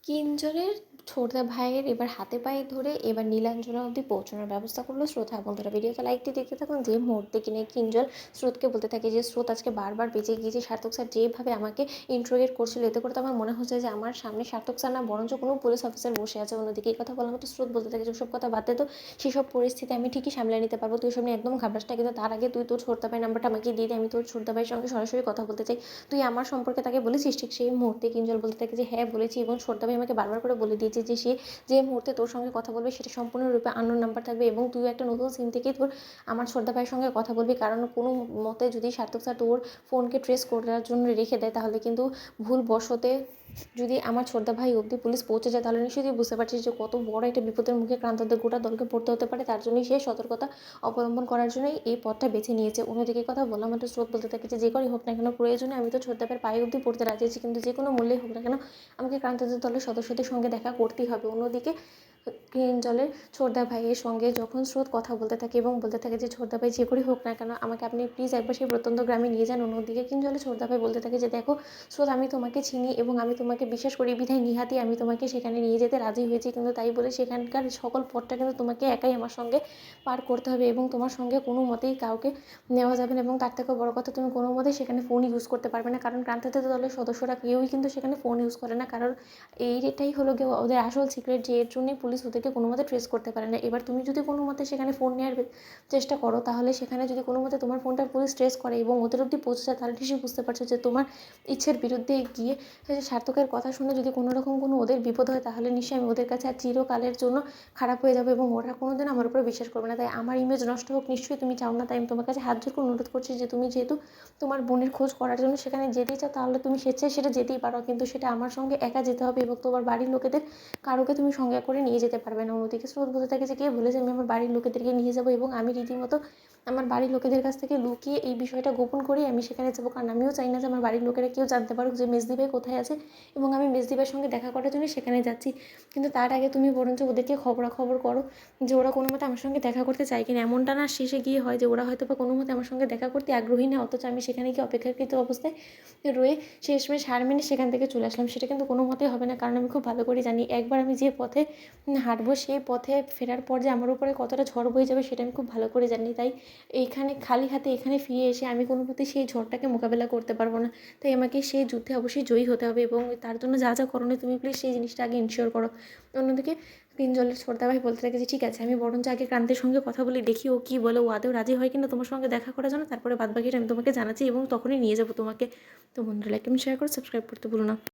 কিঞ্জলের ছোটদা ভাইয়ের এবার হাতে পায়ে ধরে এবার নীলাঞ্জনা অবধি পৌঁছানোর ব্যবস্থা করলো স্রোত। হ্যাঁ বন্ধুরা, ভিডিওতে লাইকটি দেখতে থাকুন। যে মুহূর্তে কিনে কিঞ্জল স্রোতকে বলতে থাকে যে স্রোত আজকে বারবার বেঁচে গিয়েছে, সার্থক স্যার যেভাবে আমাকে ইন্ট্রোগেট করছিল এতে করে তো আমার মনে হচ্ছে যে আমার সামনে সার্থক স্যার না বরঞ্চ কোনো পুলিশ অফিসার বসে আছে। অন্যদিকে এই কথা বলা মতো স্রোত বলতে থাকে যে ওসব কথা বাদ দে, তো সেসব পরিস্থিতি আমি ঠিকই সামলে নিতে পারবো, তুই ওসব নিয়ে একদম ঘাবড়াস না। কিন্তু তার আগে তুই তোর ছোটদা ভাইয়ের নাম্বারটা আমাকে দিয়ে দে, আমি তোর ছোটদা ভাইয়ের সঙ্গে সরাসরি কথা বলতে চাই। তুই আমার সম্পর্কে তাকে বলেছিস? ঠিক সেই মুহূর্তে কিঞ্জল বলতে থাকে যে হ্যাঁ বলেছি, এবং ছোটদা ভাই আমাকে বারবার করে বলে দিয়েছে যে সে যে মুহূর্তে তোর সঙ্গে কথা বলবে সেটা সম্পূর্ণরূপে আননোন নাম্বার থাকবে, এবং তুই একটা নতুন সিম থেকেই তোর আমার ছোটদা ভাইয়ের সঙ্গে কথা বলবি। কারণ কোনো মতে যদি সার্থক স্যার তোর ফোনকে ট্রেস করার জন্য রেখে দেয়, তাহলে কিন্তু ভুলবশতে যদি আমার ছোটদা ভাই অবধি পুলিশ পৌঁছে যায়, তাহলে নিশ্চয়ই তুই বুঝতে পারছিস যে কত বড় একটা বিপদের মুখে ক্রান্তদের গোটা দলকে পড়তে হতে পারে। তার জন্যই সে সতর্কতা অবলম্বন করার জন্যই এই পথটা বেছে নিয়েছে। অন্যদিকে কথা বললাম, আমাদের স্রোত বলতে থাকে যে করেই হোক না কেন প্রয়োজনে আমি তো ছোটদা ভাইয়ের পায়ে অবধি পড়তে রাজি আছি, কিন্তু যে কোনো মূল্যেই হোক না কেন আমাকে ক্রান্তদের দলের সদস্যদের সঙ্গে দেখা করতেই হবে। অন্যদিকে কিঞ্জলের ছোটদা ভাইয়ের সঙ্গে যখন স্রোত কথা বলতে থাকে এবং বলতে থাকে যে ছোটদা ভাই যে করেই হোক না কেন আমাকে আপনি প্লিজ একবার সেই প্রত্যন্ত গ্রামে নিয়ে যান। অন্যদিকে কিঞ্জলের ছোটদা ভাই বলতে থাকে যে দেখো স্রোত, আমি তোমাকে চিনি এবং আমি তোমাকে বিশ্বাস করি বিধায় নিহাতি আমি তোমাকে সেখানে নিয়ে যেতে রাজি হয়েছি, কিন্তু তাই বলে সেখানকার সকল পথটা কিন্তু তোমাকে একাই আমার সঙ্গে পার করতে হবে, এবং তোমার সঙ্গে কোনো মতেই কাউকে নেওয়া যাবে না। এবং তার থেকেও বড় কথা, তুমি কোনো মতেই সেখানে ফোন ইউজ করতে পারবে না, কারণ ক্রান্তদের দলের সদস্যরা কেউই কিন্তু সেখানে ফোন ইউজ করে না। কারণ এটাই হলো গিয়ে ওদের আসল সিক্রেট, যে এর জন্যই পুলিশ ওদেরকে কোনো মতে ট্রেস করতে পারে না। এবার তুমি যদি কোনো মতে সেখানে ফোন নেওয়ার চেষ্টা করো, তাহলে সেখানে যদি কোনো মতে তোমার ফোনটা পুলিশ ট্রেস করে এবং ওদের অবধি পৌঁছে যায়, তাহলে নিশ্চয়ই বুঝতে পারছো যে তোমার ইচ্ছের বিরুদ্ধে গিয়ে সার্থকের কথা শুনে যদি কোনো রকম কোনো ওদের বিপদ হয়, তাহলে নিশ্চয়ই আমি ওদের কাছে আর চিরকালের জন্য খারাপ হয়ে যাবে এবং ওরা কোনো দিন আমার উপরে বিশ্বাস করবে না। তাই আমার ইমেজ নষ্ট হোক নিশ্চয়ই তুমি চাও না। তাই আমি তোমার কাছে হাত জোর করে অনুরোধ করছি যে তুমি যেহেতু তোমার বোনের খোঁজ করার জন্য সেখানে যেতেই চাও, তাহলে তুমি স্বেচ্ছায় সেটা যেতেই পারো, কিন্তু সেটা আমার সঙ্গে একা যেতে হবে এবং তোমার বাড়ির লোকেদের কারোকে তুমি সঙ্গে করে নিয়ে যেতে পারবে না। অন্যদিকে স্রোত বলতে থাকে যে কে বলেছে আমি আমার বাড়ির লোকেদেরকে নিয়ে যাবো, এবং আমি রীতিমতো আমার বাড়ির লোকেদের কাছ থেকে লুকিয়ে এই বিষয়টা গোপন করেই আমি সেখানে যাবো, কারণ আমিও চাই না যে আমার বাড়ির লোকেরা কেউ জানতে পারুক যে মেজদি ভাই কোথায় আছে এবং আমি মেজদি ভাইয়ের সঙ্গে দেখা করার জন্য সেখানে যাচ্ছি। কিন্তু তার আগে তুমি বরঞ্চ ওদেরকে খবরাখবর করো যে ওরা কোনো মতে আমার সঙ্গে দেখা করতে চায় কিনা। এমনটা না শেষে গিয়ে হয় যে ওরা হয়তো বা কোনো মতে আমার সঙ্গে দেখা করতে আগ্রহী না, অথচ আমি সেখানে গিয়ে অপেক্ষাকৃত অবস্থায় রয়ে শেষমেশ হার মেনে সেখান থেকে চলে আসলাম। সেটা কিন্তু কোনো মতেই হবে না, কারণ আমি খুব ভালো করে জানি একবার আমি যে পথে হাঁটবো সেই পথে ফেরার পর যে আমার উপরে কতটা ঝড় বয়ে যাবে সেটা আমি খুব ভালো করে জানি। তাই এইখানে খালি হাতে এখানে ফিরে এসে আমি কোনো মতেই সেই ঝড়টাকে মোকাবেলা করতে পারবো না। তাই আমাকে সেই যুদ্ধে অবশ্যই জয়ী হতে হবে, এবং তার জন্য যা যা করণীয় তুমি প্লিজ সেই জিনিসটা আগে ইনশিওর করো। অন্যদিকে কিঞ্জলের ছোটদা ভাই বলতে থাকে যে ঠিক আছে, আমি বরঞ্চ আগে ক্রান্তের সঙ্গে কথা বলে দেখি ও কী বলে, ও আদৌ রাজি হয় কিনা তোমার সঙ্গে দেখা করার জন্য, তারপরে বাদবাকিটা আমি তোমাকে জানাচ্ছি এবং তখনই নিয়ে যাবো তোমাকে। তো বন্ধুরা লাইক এবং শেয়ার করে সাবস্ক্রাইব করতে ভুলো না।